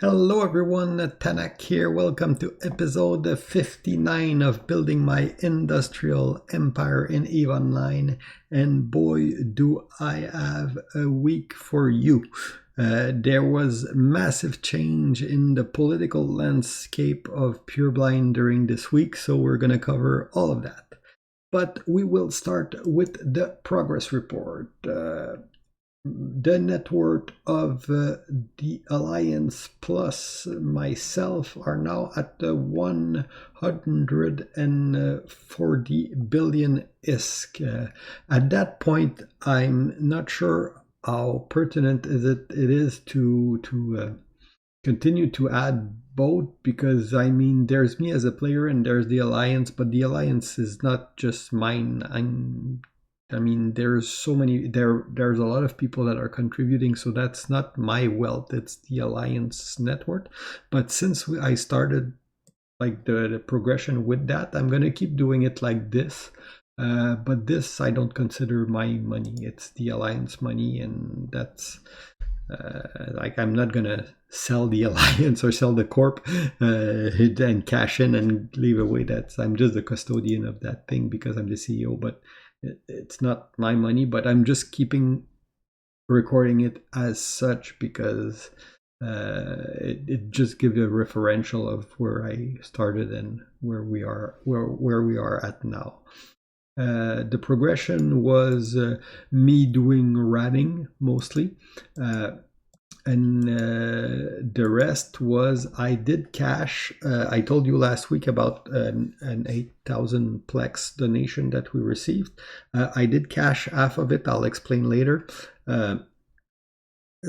Hello everyone, Tanak here. Welcome to episode 59 of Building My Industrial Empire in EVE Online. And boy, do I have a week for you. There was massive change in the political landscape of Pureblind during this week, so we're going to cover all of that. But we will start with the progress report. The net worth of the Alliance plus myself are now at 140 billion ISK. At that point, I'm not sure how pertinent it is to continue to add both, because I mean there's me as a player and there's the Alliance, but the Alliance is not just mine. I mean, there's so many there's a lot of people that are contributing, so that's not my wealth, it's the Alliance network. But since I started like the progression with that, I'm gonna keep doing it like this. But this I don't consider my money, it's the Alliance money, and that's like I'm not gonna sell the Alliance or sell the corp and cash in and leave away. That's I'm just the custodian of that thing because I'm the CEO, but it's not my money. But I'm just keeping recording it as such because it just gives a referential of where I started and where we are at now. The progression was me doing ratting mostly, and the rest was I did cash. I told you last week about an 8,000 plex donation that we received. I did cash half of it. I'll explain later.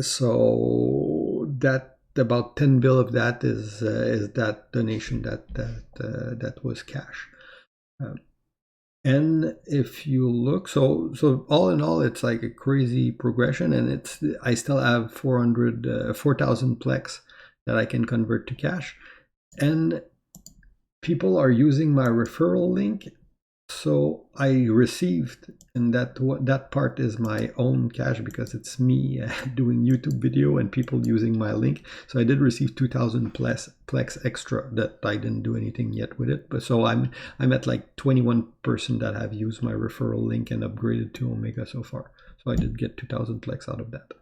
So that about 10 bill of that is that donation that was cash. And if you look, so all in all, it's like a crazy progression, and I still have 4,000 plex that I can convert to cash, and people are using my referral link. So I received, and that part is my own cash because it's me doing YouTube video and people using my link. So I did receive 2,000 plex extra that I didn't do anything yet with it. But so I'm at like 21% that have used my referral link and upgraded to Omega so far. So I did get 2,000 plex out of that.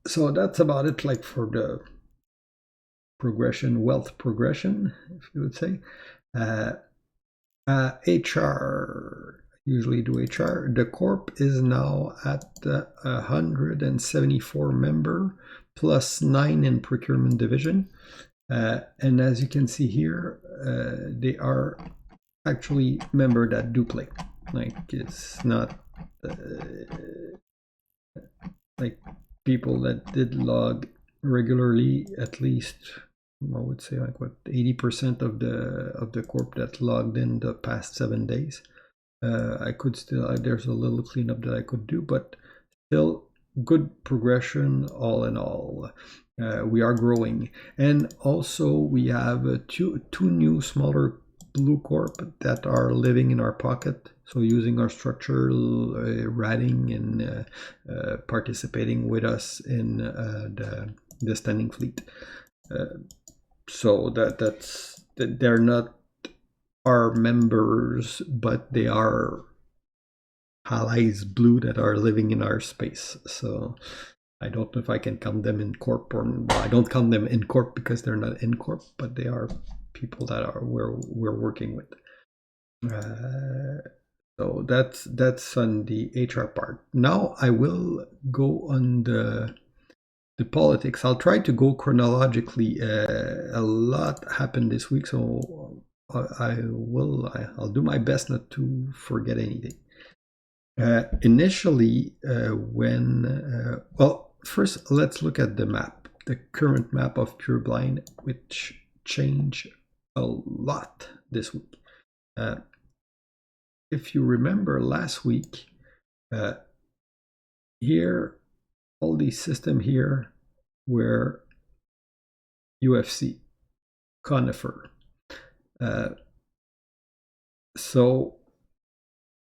So that's about it, like for the progression, wealth progression, if you would say. HR, usually do HR. The corp is now at 174 member plus 9 in procurement division. And as you can see here, they are actually member that do play. Like it's not like people that did log regularly, at least I would say like 80% of the corp that logged in the past 7 days. I could still there's a little cleanup that I could do, but still good progression all in all. We are growing, and also we have two new smaller blue corp that are living in our pocket, so using our structure, ratting and participating with us in the standing fleet. So that's they're not our members, but they are allies blue that are living in our space. So I don't know if I can count them in corp or well, I don't count them in corp because they're not in corp, but they are people that are we're working with. So that's on the HR part. Now I will go on the politics. I'll try to go chronologically. A lot happened this week, so I'll do my best not to forget anything. Initially, first let's look at the map, the current map of Pureblind, which changed a lot this week. If you remember last week, here, all these systems here were UFC, Conifer.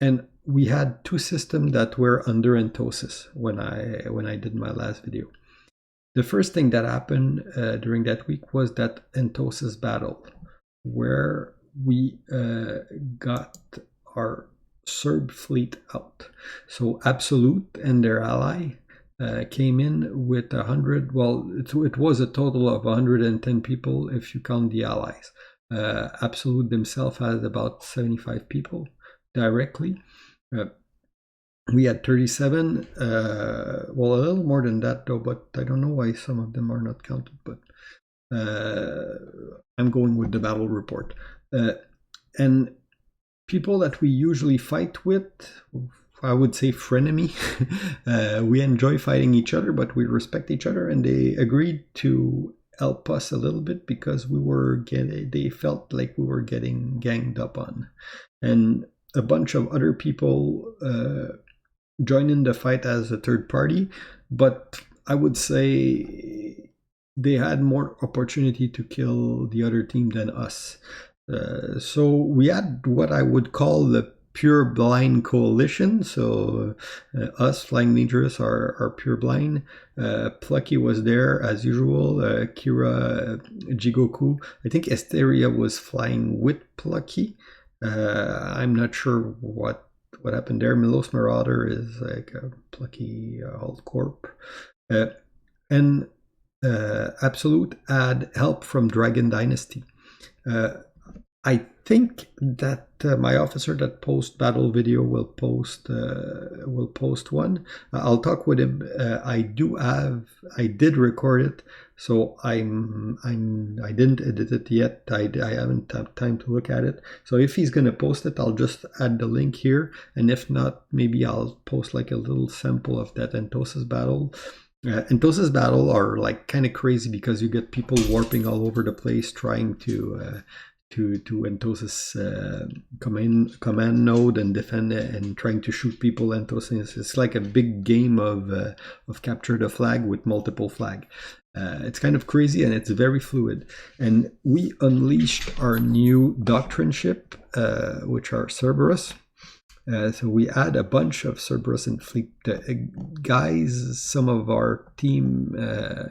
And we had two systems that were under entosis when I did my last video. The first thing that happened during that week was that Entosis battle, where we got our Serb fleet out. So Absolute and their ally came in with 100. Well, it was a total of 110 people if you count the allies. Absolute themselves had about 75 people directly. We had 37, well, a little more than that though, but I don't know why some of them are not counted, but I'm going with the battle report. And people that we usually fight with, I would say frenemy. We enjoy fighting each other, but we respect each other, and they agreed to help us a little bit because they felt like we were getting ganged up on. And a bunch of other people join in the fight as a third party, but I would say they had more opportunity to kill the other team than us. So we had what I would call the pure blind coalition. So us, Flying Dangerous, are pure blind. Plucky was there as usual. Kira, Jigoku. I think Esteria was flying with Plucky. I'm not sure what happened there. Milos Marauder is like a Plucky Alt Corp. And Absolute had help from Dragon Dynasty. I think that my officer that posts battle video will post one. I'll talk with him. I did record it, so I didn't edit it yet. I haven't had time to look at it. So if he's gonna post it, I'll just add the link here, and if not, maybe I'll post like a little sample of that Entosis battle. Entosis battle are like kind of crazy because you get people warping all over the place trying to Entosis command node and defend it and trying to shoot people. Entosis, it's like a big game of capture the flag with multiple flag. It's kind of crazy and it's very fluid. And we unleashed our new doctrine ship, which are Cerberus. So we had a bunch of Cerberus in fleet. Guys, some of our team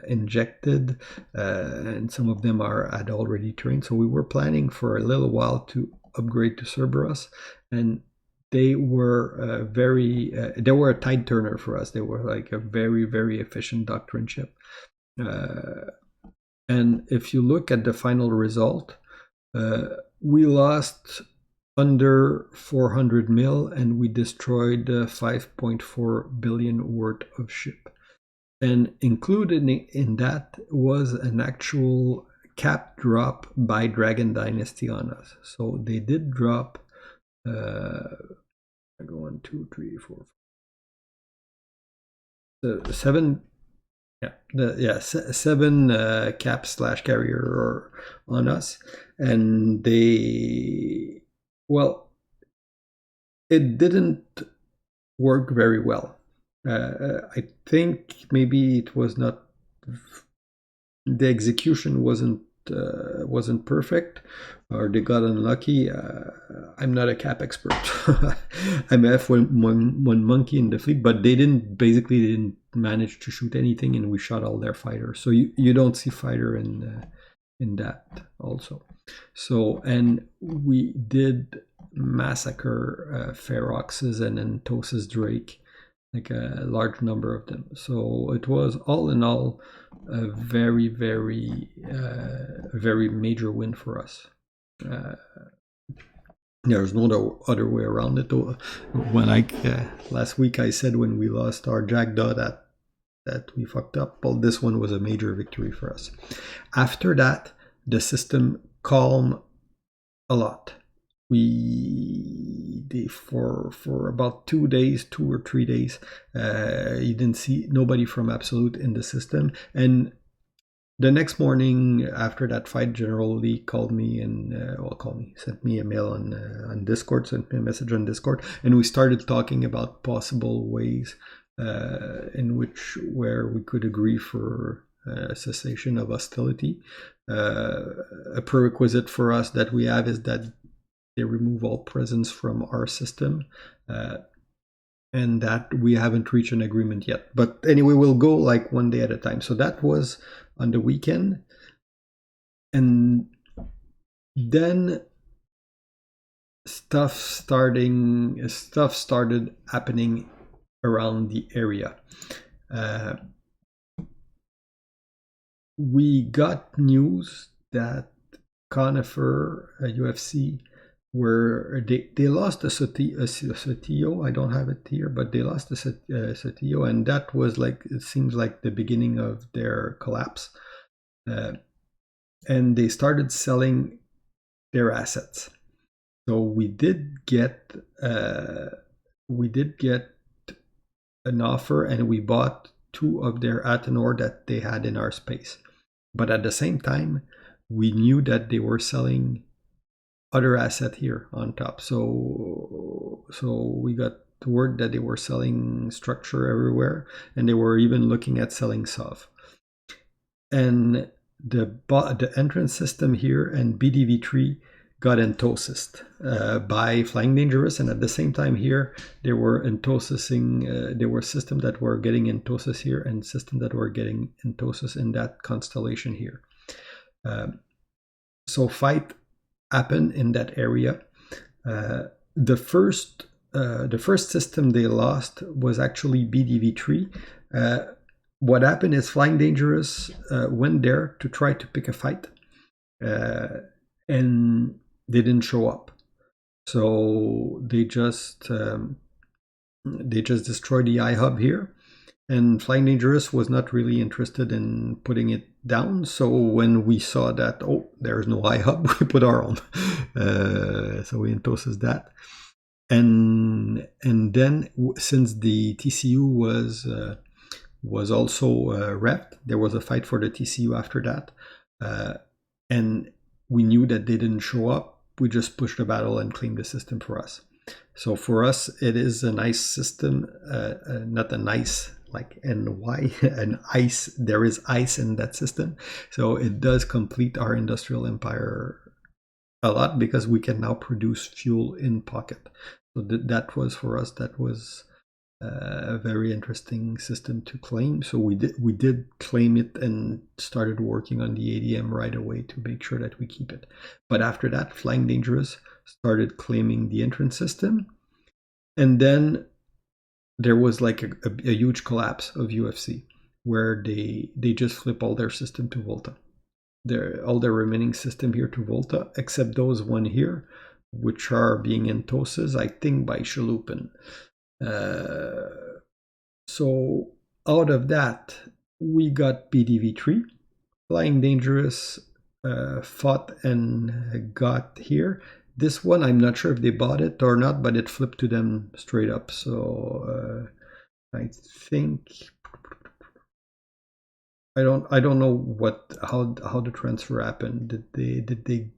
injected, and some of them had already trained. So we were planning for a little while to upgrade to Cerberus, and they were they were a tide turner for us. They were like a very, very efficient doctrine ship. And if you look at the final result, we lost under 400 mil, and we destroyed 5.4 billion worth of ship. And included in that was an actual cap drop by Dragon Dynasty on us. So they did drop 1, 2, 3, 4, 5, 7. Seven caps / carrier on us, and it didn't work very well. I think maybe it was not, the execution wasn't perfect, or they got unlucky. I'm not a cap expert. I'm F1 monkey in the fleet, but they didn't manage to shoot anything, and we shot all their fighters. So you don't see fighter in that also. So, and we did massacre Feroxes and Entosis Drake, like a large number of them. So it was all in all a very, very, very major win for us. There's no other way around it. When last week I said when we lost our Jackdaw that we fucked up, well, this one was a major victory for us. After that, the system calmed a lot. For about 2 or 3 days, you didn't see nobody from Absolute in the system. And the next morning after that fight, General Lee called me and sent me a mail on Discord, sent me a message on Discord, and we started talking about possible ways where we could agree for cessation of hostility. A prerequisite for us that we have is that they remove all presence from our system. and that we haven't reached an agreement yet. But anyway, we'll go like one day at a time. So that was on the weekend, and then stuff started happening around the area. We got news that Conifer UFC where they lost a Sotillo. I don't have it here, but they lost a Sotillo, and that was like, it seems like the beginning of their collapse. And they started selling their assets. So we did get an offer, and we bought 2 of their Atenor that they had in our space. But at the same time, we knew that they were selling other asset here on top. So we got word that they were selling structure everywhere, and they were even looking at selling SOV. And the entrance system here and BDV3 got entosed by Flying Dangerous, and at the same time here there were entosing. There were systems that were getting entosed here, and systems that were getting entosed in that constellation here. So fight happened in that area. The first system they lost was actually BDV3. What happened is Flying Dangerous went there to try to pick a fight, and they didn't show up. So they just destroyed the iHub here, and Flying Dangerous was not really interested in putting it down. So when we saw that, oh, there's no iHub, we put our own. So we entosed that. And then since the TCU was also repped, there was a fight for the TCU after that. And we knew that they didn't show up. We just pushed the battle and claimed the system for us. So for us, it is a nice system, not a nice like NY, an ice. There is ice in that system. So it does complete our industrial empire a lot, because we can now produce fuel in pocket. So that was for us, that was a very interesting system to claim. So we did claim it and started working on the ADM right away to make sure that we keep it. But after that, Flying Dangerous started claiming the entrance system, and then there was like a huge collapse of UFC, where they just flip all their system to Volta. All their remaining system here to Volta, except those one here, which are being entosed, I think, by Shalupin. So out of that, we got BDV3. Flying Dangerous fought and got here. This one, I'm not sure if they bought it or not, but it flipped to them straight up. So I think I don't know how the transfer happened. Did they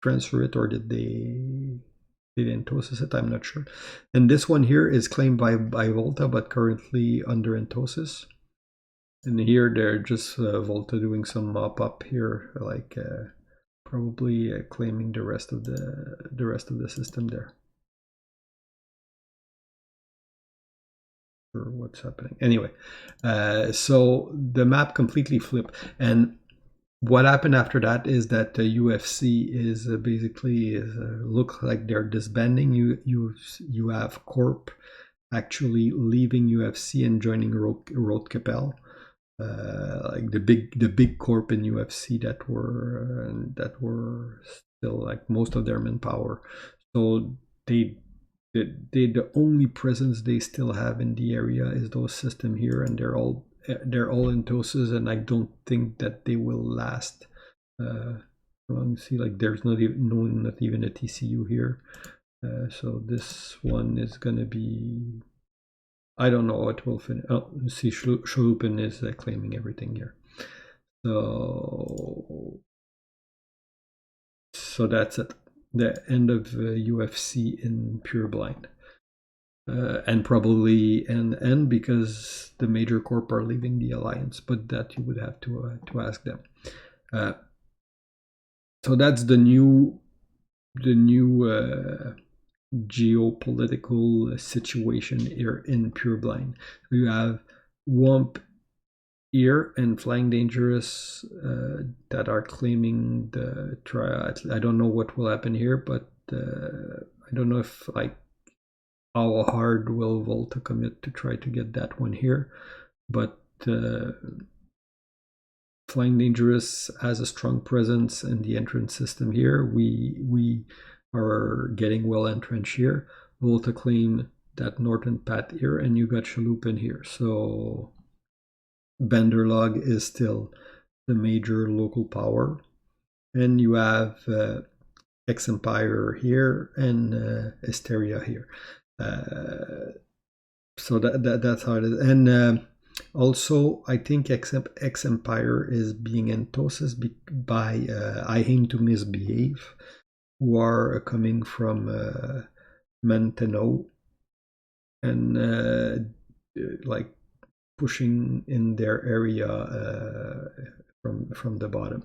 transfer it, or did they entosis it? I'm not sure. And this one here is claimed by Volta, but currently under entosis. And here they're just Volta doing some mop up here, like probably claiming the rest of the system there. Or what's happening anyway. So the map completely flipped, and what happened after that is that the UFC is basically look like they're disbanding. You have Corp actually leaving UFC and joining Road Capel, like the big corp in UFC that were still like most of their manpower. So the only presence they still have in the area is those system here, and they're all in TOSes, and I don't think that they will last long. See, like there's not even a TCU here. So this one is gonna be, I don't know what will finish. Oh, you see, Shalupin is claiming everything here. So that's it. The end of UFC in pure blind. And probably end because the major corp are leaving the alliance, but that you would have to ask them. So that's the new geopolitical situation here in Pureblind. So you have Wump here and Flying Dangerous that are claiming the trial. I don't know what will happen here, but I don't know if like how hard will Volta commit to try to get that one here, but Flying Dangerous has a strong presence in the entrance system here. We are getting well entrenched here. Volta claim that northern path here, and you got Chaloup in here. So Benderlog is still the major local power. And you have X-Empire here and Hysteria here. So that's how it is. And also, I think X-Empire is being endorsed by I Aim to Misbehave, who are coming from Manteno and like pushing in their area from the bottom.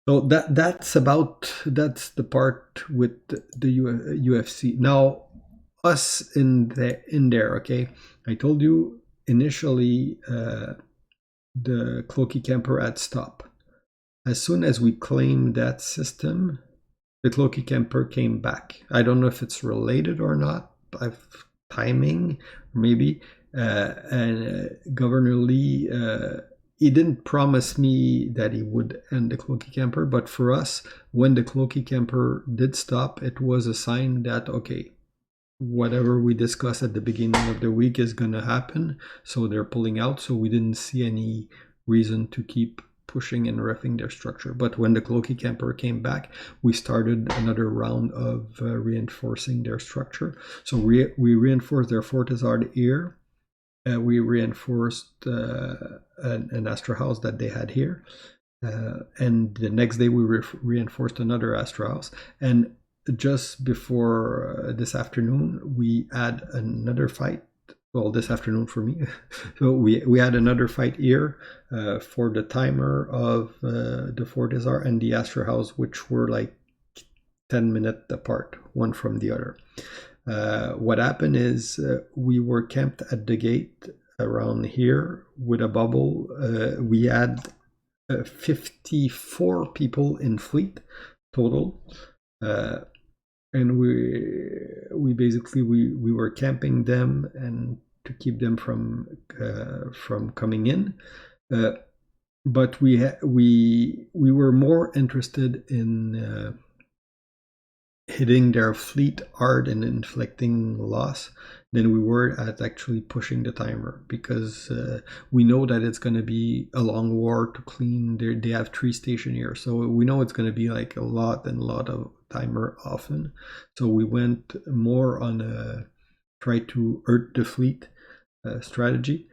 So that's the part with the UFC. Now us in there, okay. I told you initially the Cloaky Camper had stopped. As soon as we claimed that system, the Cloaky Camper came back. I don't know if it's related or not. Timing, maybe. And Governor Lee, he didn't promise me that he would end the Cloaky Camper, but for us, when the Cloaky Camper did stop, it was a sign that, okay, whatever we discussed at the beginning of the week is going to happen. So they're pulling out. So we didn't see any reason to keep pushing and roughing their structure. But when the Cloaky Camper came back, we started another round of reinforcing their structure. So we reinforced their Fortizard here. We reinforced an Astra House that they had here. And the next day we reinforced another Astra House. And just before this afternoon, we had another fight. Well, this afternoon for me. So we had another fight here for the timer of the Fortizar and the Astra House, which were like 10 minutes apart, one from the other. What happened is we were camped at the gate around here with a bubble. We had 54 people in fleet total. And we basically we were camping them and to keep them from coming in, but we were more interested in hitting their fleet hard and inflicting loss than we were at actually pushing the timer, because we know that it's going to be a long war to clean. They have 3 stations here, so we know it's going to be like a lot of timer often. So we went more on a try to hurt the fleet strategy,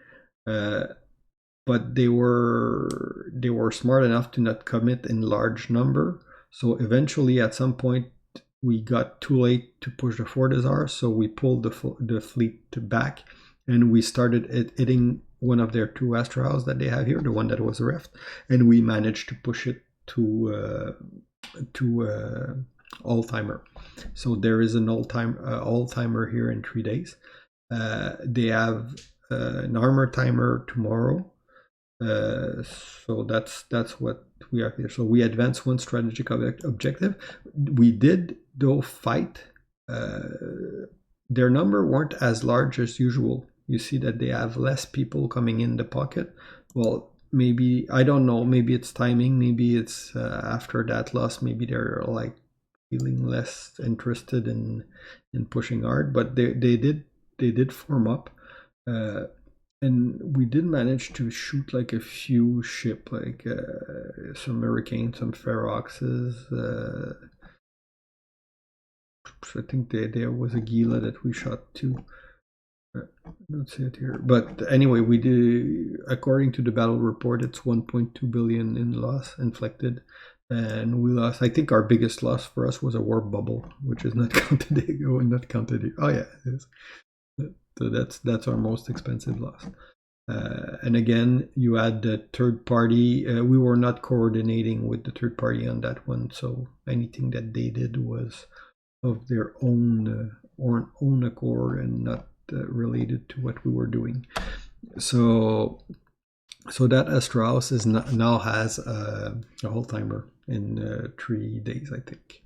but they were smart enough to not commit in large number. So eventually at some point we got too late to push the Fortizar, so we pulled the fleet back, and we started hitting one of their 2 Astra House that they have here, the one that was reft, and we managed to push it to all timer. So there is an all timer here in 3 days. They have an armor timer tomorrow. So that's what we are here. So we advanced one strategic objective. We did though fight. Their number weren't as large as usual. You see that they have less people coming in the pocket. Well, maybe, I don't know, maybe it's timing, maybe it's after that loss, maybe they're like feeling less interested in pushing hard, but they did form up. And we did manage to shoot like a few ship, like some Hurricanes, some Feroxes. I think there was a Gila that we shot too. I don't see it here. But anyway, we did, according to the battle report, it's 1.2 billion in loss inflicted. And we lost, I think our biggest loss for us was a warp bubble, which is not counted. Not counted. Oh yeah, it is. So that's our most expensive loss. And again, you had the third party. We were not coordinating with the third party on that one, so anything that they did was their own or own accord and not related to what we were doing. So that Astra House is now has a whole timer in 3 days, I think.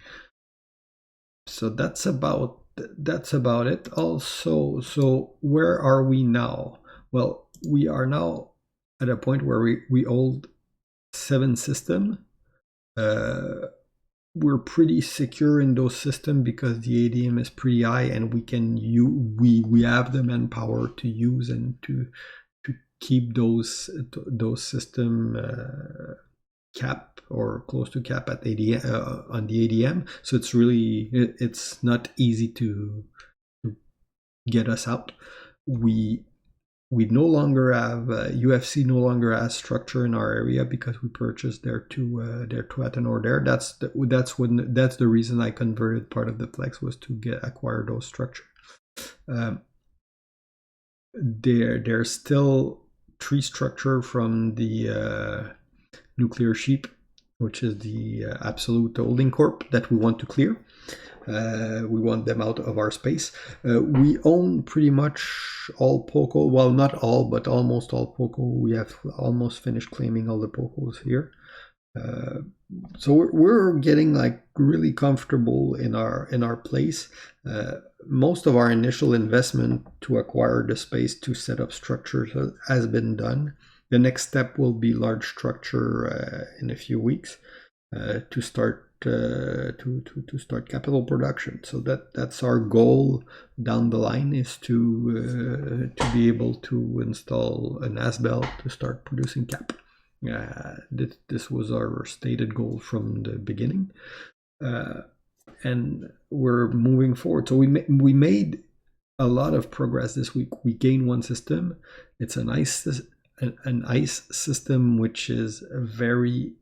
So that's about it. Also, so where are we now? Well, we are now at a point where we hold 7 systems. We're pretty secure in those systems because the ADM is pretty high, and we have the manpower to use and to keep those system cap or close to cap at ADM, on the ADM. So it's not easy to get us out. We no longer have UFC no longer has structure in our area because we purchased their two Atenor there. That's the reason I converted part of the flex, was to acquire those structure. There's still 3 structure from the Nuclear Sheep, which is the Absolute Holding Corp, that we want to clear. We want them out of our space. We own pretty much all POCO. Well, not all, but almost all POCO. We have almost finished claiming all the POCOs here. So we're getting like really comfortable in our place. Most of our initial investment to acquire the space to set up structures has been done. The next step will be large structure in a few weeks to start capital production. So that's our goal down the line, is to be able to install an ASBEL to start producing cap. This was our stated goal from the beginning, and we're moving forward. So we made a lot of progress this week. We gained 1 system. It's an ICE system, which is very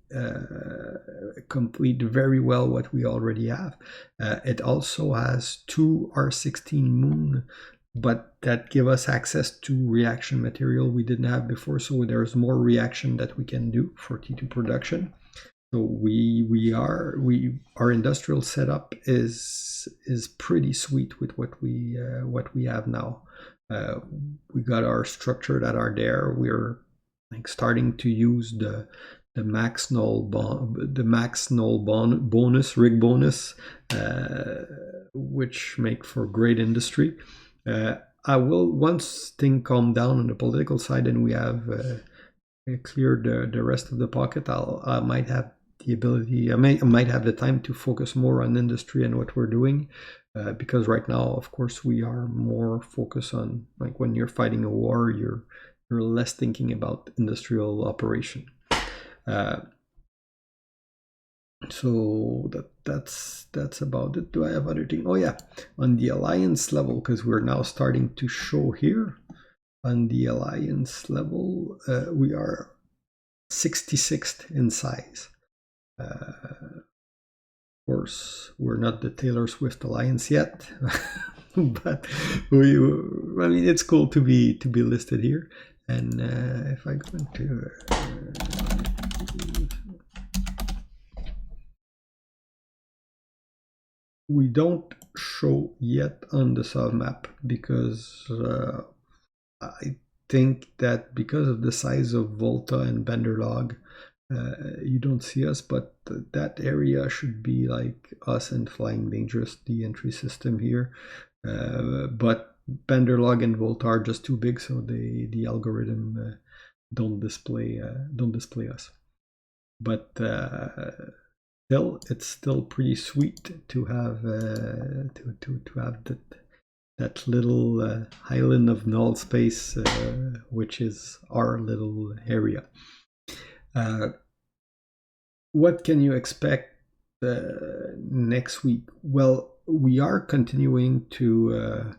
complete very well what we already have. It also has 2 R16 Moon, but that give us access to reaction material we didn't have before. So there's more reaction that we can do for T2 production. So our industrial setup is pretty sweet with what we have now. We got our structure that are there. We're like starting to use the max null bonus rig bonus, which make for great industry. I will, once things calm down on the political side and we have cleared the rest of the pocket, I might have the ability. I might have the time to focus more on industry and what we're doing. Because right now, of course, we are more focused on, like, when you're fighting a war, you're less thinking about industrial operation. So that's about it. Do I have other things? Oh yeah, on the alliance level, because we're now starting to show here. On the alliance level, we are 66th in size. Of course, we're not the Taylor Swift Alliance yet, but it's cool to be listed here. And if I go into we don't show yet on the submap because I think that because of the size of Volta and Benderlog, you don't see us, but that area should be like us and Flying Dangerous, the entry system here. But Benderlog and Volta are just too big, so the algorithm don't display us. But it's still pretty sweet to have that little island of null space, which is our little area. What can you expect next week? Well, we are continuing to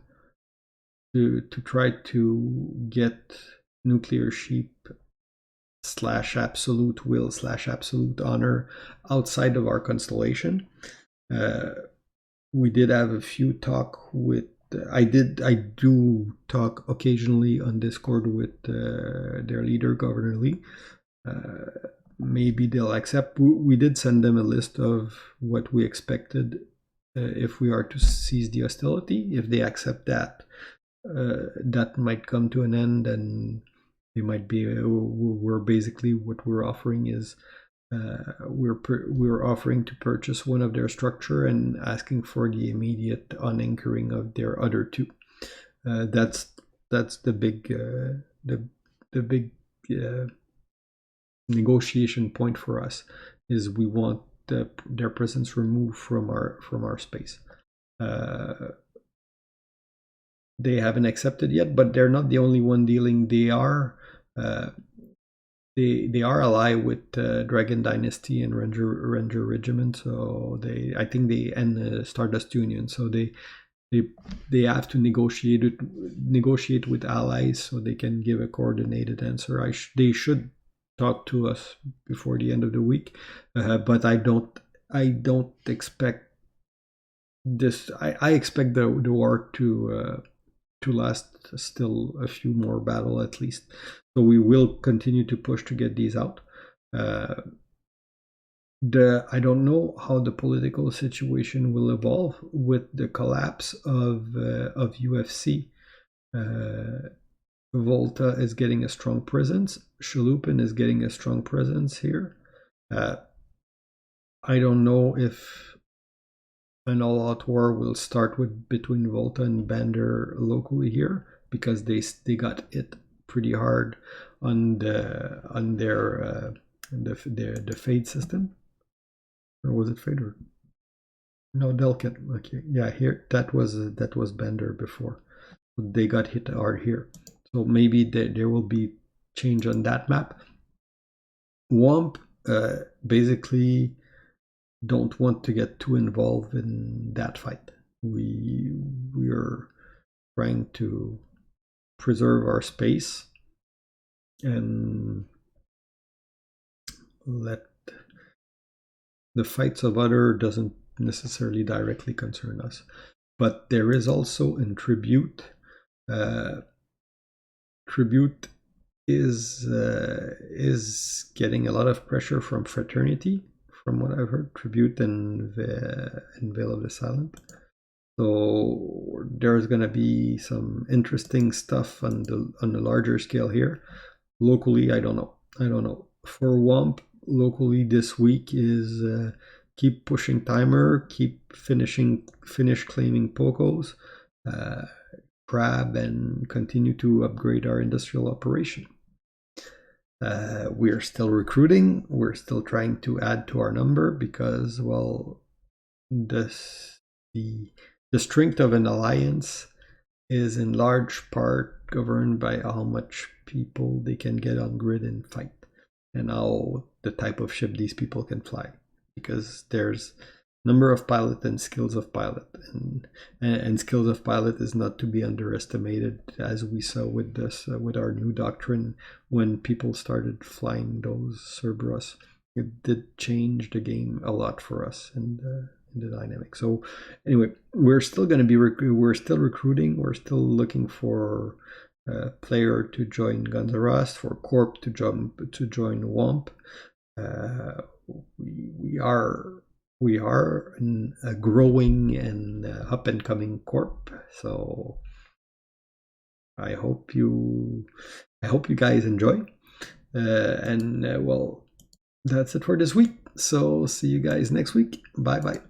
try to get Nuclear Sheep /Absolute Will /Absolute Honor outside of our constellation. We did have a few talk with. I do talk occasionally on Discord with their leader, Governor Lee. Maybe they'll accept. We did send them a list of what we expected if we are to cease the hostility. If they accept that, that might come to an end, and they might be. We're basically, what we're offering is we're offering to purchase one of their structure and asking for the immediate unanchoring of their other two. That's the big negotiation point for us, is we want their presence removed from our space. They haven't accepted yet, but they're not the only one dealing. They are allied with Dragon Dynasty and Ranger Regiment, so I think they and Stardust Union, so they have to negotiate with allies so they can give a coordinated answer. They should talk to us before the end of the week, but I don't expect this. I expect the war to last still a few more battles at least. So we will continue to push to get these out. I don't know how the political situation will evolve with the collapse of UFC. Volta is getting a strong presence. Shalupin is getting a strong presence here. I don't know if an all-out war will start between Volta and Bander locally here, because they got hit pretty hard on their Fade system. Or was it Fade? No, Delkin. Okay, yeah, here that was Bander before. They got hit hard here, so maybe there will be change on that map. Womp basically don't want to get too involved in that fight. We are trying to preserve our space and let the fights of other doesn't necessarily directly concern us. But there is also in Tribute. Tribute is getting a lot of pressure from Fraternity, from what I've heard. Tribute and Veil of the Silent. So there's going to be some interesting stuff on the larger scale here. Locally, I don't know. For Womp, locally this week is keep pushing timer, keep finish claiming Pocos, Crab, and continue to upgrade our industrial operation. We're still recruiting. We're still trying to add to our number because, well, the strength of an alliance is in large part governed by how much people they can get on grid and fight, and how the type of ship these people can fly, because there's number of pilot and skills of pilot, and skills of pilot is not to be underestimated, as we saw with this with our new doctrine. When people started flying those Cerberus, it did change the game a lot for us in the dynamic. So anyway, we're still going to be we're still recruiting. We're still looking for player to join Guns N' Rust, for Corp to join Womp. We are a growing and up and coming corp, so I hope you guys enjoy. Well, that's it for this week. So see you guys next week. Bye bye.